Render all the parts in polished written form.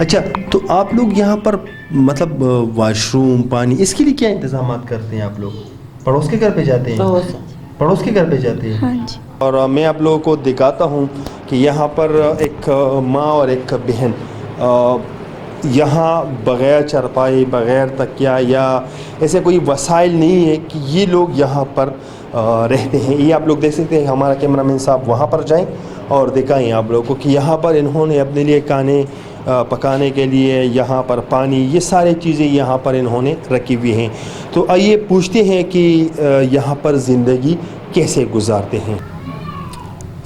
اچھا تو آپ لوگ یہاں پر مطلب واش روم پانی اس کے لیے کیا انتظامات کرتے ہیں آپ لوگ؟ پڑوس کے گھر پہ جاتے ہیں؟ پڑوس کے گھر پہ جاتے ہیں؟ ہاں جی. اور میں آپ لوگوں کو دکھاتا ہوں کہ یہاں پر ایک ماں اور ایک بہن یہاں بغیر چرپائی بغیر تکیہ یا ایسے کوئی وسائل نہیں ہے کہ یہ لوگ یہاں پر رہتے ہیں. یہ آپ لوگ دیکھ سکتے ہیں. ہمارا کیمرہ مین صاحب وہاں پر جائیں اور دکھائیں آپ لوگوں کو کہ یہاں پر انہوں نے اپنے لیے کھانے پکانے کے لیے یہاں پر پانی یہ سارے چیزیں یہاں پر انہوں نے رکھی ہوئی ہیں. تو آئیے پوچھتے ہیں کہ یہاں پر زندگی کیسے گزارتے ہیں.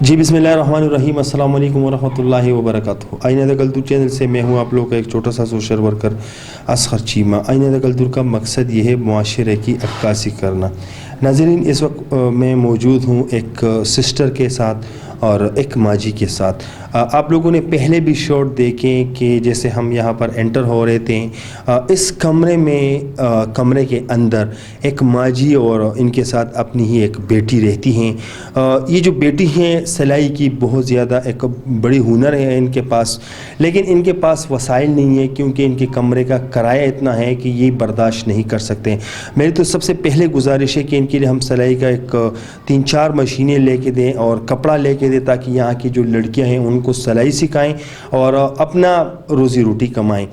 جی بسم اللہ الرحمن الرحیم. السلام علیکم ورحمۃ اللہ وبرکاتہ. آئینہ دا کلتور چینل سے میں ہوں آپ لوگوں کا ایک چھوٹا سا سوشل ورکر اصغر چیمہ. آئینہ دا کلتور کا مقصد یہ ہے معاشرے کی عکاسی کرنا. ناظرین اس وقت میں موجود ہوں ایک سسٹر کے ساتھ اور ایک ماجی کے ساتھ. آپ لوگوں نے پہلے بھی شارٹ دیکھیں کہ جیسے ہم یہاں پر انٹر ہو رہے تھے اس کمرے میں کمرے کے اندر ایک ماجی اور ان کے ساتھ اپنی ہی ایک بیٹی رہتی ہیں. یہ جو بیٹی ہیں سلائی کی بہت زیادہ ایک بڑی ہنر ہے ان کے پاس, لیکن ان کے پاس وسائل نہیں ہے کیونکہ ان کے کمرے کا کرایہ اتنا ہے کہ یہ برداشت نہیں کر سکتے. میری تو سب سے پہلے گزارش ہے کہ ان کے لیے ہم سلائی کا ایک 3-4 مشینیں لے کے دیں اور کپڑا لے کے دیں تاکہ یہاں کی جو لڑکیاں ہیں ان کو سلائی سکھائیں اور اپنا روزی روٹی کمائیں.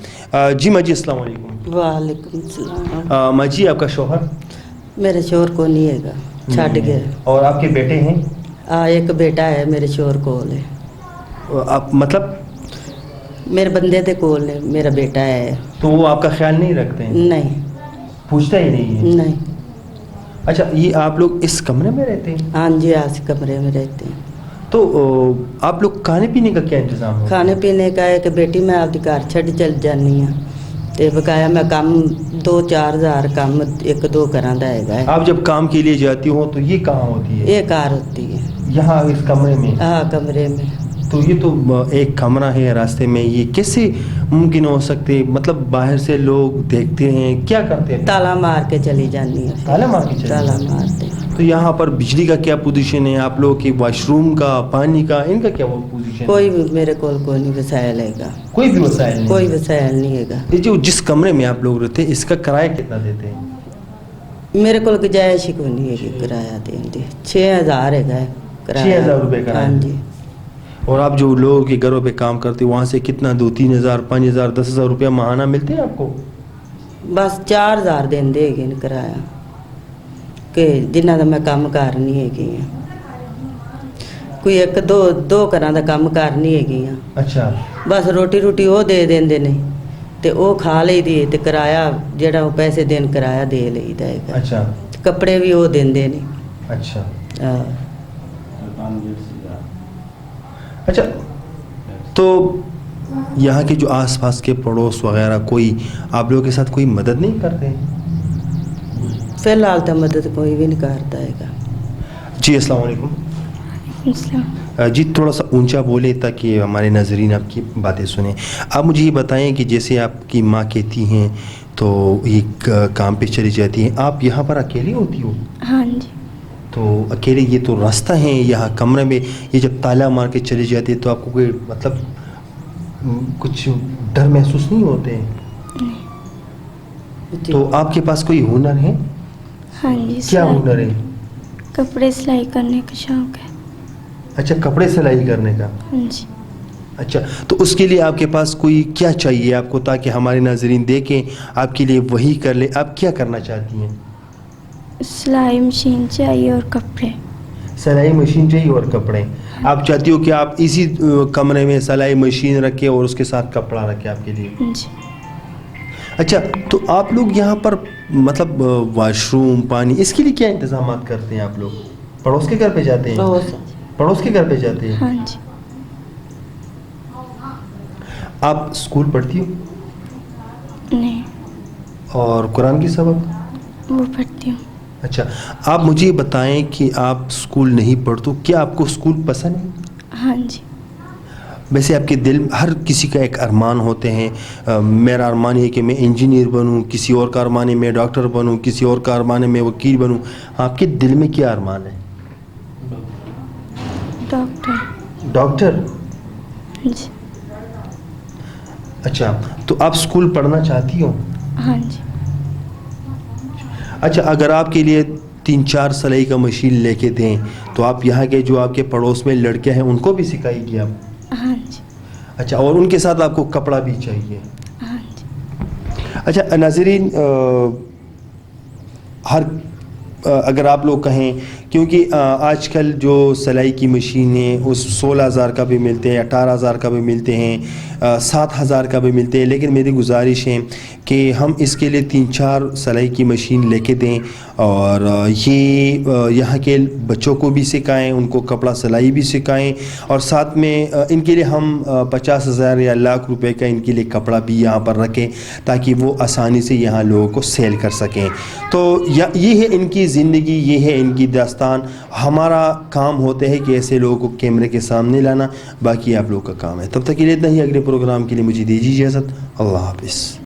جی ماجی السلام علیکم. وعلیکم السلام. ماجی آپ کا شوہر؟ میرے شوہر کو نہیں ہے گا, چھڈ گیا. اور آپ کے بیٹے ہیں؟ ایک بیٹا ہے میرے شوہر کول ہے. آپ مطلب میرے بندے دے کول ہے میرا بیٹا ہے. تو وہ آپ کا خیال نہیں رکھتے ہیں؟ نہیں, پوچھتا ہی نہیں ہے؟ نہیں. اچھا یہ آپ لوگ اس کمرے میں رہتے ہیں؟ ہاں جی اس کمرے میں رہتے ہیں. تو آپ لوگ کھانے پینے کا کیا انتظام ہے؟ کھانے پینے کا ہے کہ بیٹی میں آپ کی گھر چھڈ چل جانی ہوں تے بقایا میں کام 2-4 ہزار کام 1-2 گھراں دا ہے. آپ جب کام کے لیے جاتی ہو تو یہ کہاں ہوتی ہے؟ یہ کار ہوتی ہے یہاں اس کمرے میں؟ ہاں کمرے میں. تو یہ تو ایک کمرہ ہے راستے میں, یہ کیسے ممکن ہو سکتے؟ مطلب باہر سے لوگ دیکھتے ہیں کیا کرتے ہیں؟ تالا مار کے چلی جانی ہے. تالا مار کے چلی تالا مارتے. تو یہاں پر بجلی کا کیا پوزیشن ہے آپ لوگوں کی؟ واش روم کا, پانی کا, ان کا کیا پوزیشن ہے؟ کوئی بھی میرے کول کوئی نہیں وسائل ہے گا. کوئی بھی وسائل نہیں؟ کوئی وسائل نہیں ہے گا. یہ جو جس کمرے میں آپ لوگ رہتے ہیں اس کا کرایہ کتنا دیتے ہیں؟ میرے کو گنجائش ہی کوئی نہیں ہے کہ کرایہ دیں دے. 6000 ہے گا کرایہ. 6000 روپے کرایہ؟ ہاں جی. اور آپ جو لوگوں کے گھروں پہ کام کرتے وہاں سے کتنا 2-3 ہزار 5 ہزار 10 ہزار روپیہ ماہانہ ملتے ہیں آپ کو؟ بس 4000 دیں دے گے کرایہ کہ جنہ دا میں کام کرنی ہے گی. کوئی 1-2 گھراں دا کام کرنی ہے گی. اچھا بس روٹی روٹی وہ دے دیندے نے تے وہ کھا لئی دی تے کرایہ جڑا وہ پیسے دین کرایہ دے لئی دا ہے. اچھا کپڑے بھی وہ دیندے نے. اچھا ہاں. اچھا تو یہاں کے جو آس پاس کے پڑوس وغیرہ کوئی آپ لوگوں کے ساتھ کوئی مدد نہیں کرتے؟ فی الحال تو مدد کوئی بھی نہیں کرتا ہے گا. جی السلام علیکم. جی تھوڑا سا اونچا بولے تاکہ ہمارے ناظرین آپ کی باتیں سنیں. آپ مجھے یہ بتائیں کہ جیسے آپ کی ماں کہتی ہیں تو یہ کام پہ چلی جاتی ہیں, آپ یہاں پر اکیلی ہوتی ہو؟ ہاں جی. تو اکیلے یہ تو راستہ ہیں یہاں کمرے میں, یہ جب تالا مار کے چلی جاتی ہے تو آپ کو کوئی مطلب کچھ ڈر محسوس نہیں ہوتے ہیں؟ تو آپ کے پاس کوئی ہنر ہے؟ ہاں جی. کیا ہنر ہے؟ کپڑے سلائی کرنے کا شوق ہے. اچھا کپڑے سلائی کرنے کا. ہاں جی. اچھا تو اس کے لیے آپ کے پاس کوئی کیا چاہیے آپ کو تاکہ ہمارے ناظرین دیکھیں آپ کے لیے وہی کر لیں؟ آپ کیا کرنا چاہتی ہیں؟ سلائی مشین چاہیے اور کپڑے. سلائی مشین چاہیے اور کپڑے. آپ چاہتی ہو کہ آپ اسی کمرے میں سلائی مشین رکھیں اور اس کے ساتھ کپڑا رکھیں آپ کے لیے؟ جی. اچھا تو آپ لوگ یہاں پر مطلب واش روم پانی اس کے لیے کیا انتظامات کرتے ہیں آپ لوگ؟ پڑوس کے گھر پہ جاتے ہیں؟ پڑوس کے گھر پہ جاتے ہیں؟ ہاں جی. آپ اسکول پڑھتی ہو؟ نہیں. اور قرآن کی سبق؟ وہ پڑھتی ہوں. اچھا آپ مجھے بتائیں کہ آپ اسکول نہیں پڑھتے, کیا آپ کو اسکول پسند ہے؟ ہاں جی. ویسے آپ کے دل ہر کسی کا ایک ارمان ہوتے ہیں. میرا ارمان ہے کہ میں انجینئر بنوں, کسی اور کا ارمان ہے میں ڈاکٹر بنوں, کسی اور کا ارمان ہے میں وکیل بنوں. آپ کے دل میں کیا ارمان ہے؟ ڈاکٹر. ڈاکٹر؟ جی. اچھا تو آپ اسکول پڑھنا چاہتی ہو؟ ہاں جی. اچھا اگر آپ کے لیے 3-4 سلائی کا مشین لے کے دیں تو آپ یہاں کے جو آپ کے پڑوس میں لڑکے ہیں ان کو بھی سکھائے گی آپ؟ ہاں جی. اچھا اور ان کے ساتھ آپ کو کپڑا بھی چاہیے؟ ہاں جی. اچھا ناظرین، اگر آپ لوگ کہیں کیونکہ آج کل جو سلائی کی مشینیں اس 16,000 کا بھی ملتے ہیں، 18,000 کا بھی ملتے ہیں، 7,000 کا بھی ملتے ہیں، لیکن میری گزارش ہے کہ ہم اس کے لیے 3-4 سلائی کی مشین لے کے دیں اور یہ یہاں کے بچوں کو بھی سکھائیں، ان کو کپڑا سلائی بھی سکھائیں، اور ساتھ میں ان کے لیے ہم 50,000 یا لاکھ روپے کا ان کے لیے کپڑا بھی یہاں پر رکھیں تاکہ وہ آسانی سے یہاں لوگوں کو سیل کر سکیں. تو یہ ہے ان کی زندگی، یہ ہے ان کی داستان. ہمارا کام ہوتا ہے کہ ایسے لوگوں کو کیمرے کے سامنے لانا، باقی آپ لوگوں کا کام ہے. تب تک کے لیے اتنا ہی. اگلے پروگرام کے لیے مجھے دیجیے اجازت. اللہ حافظ.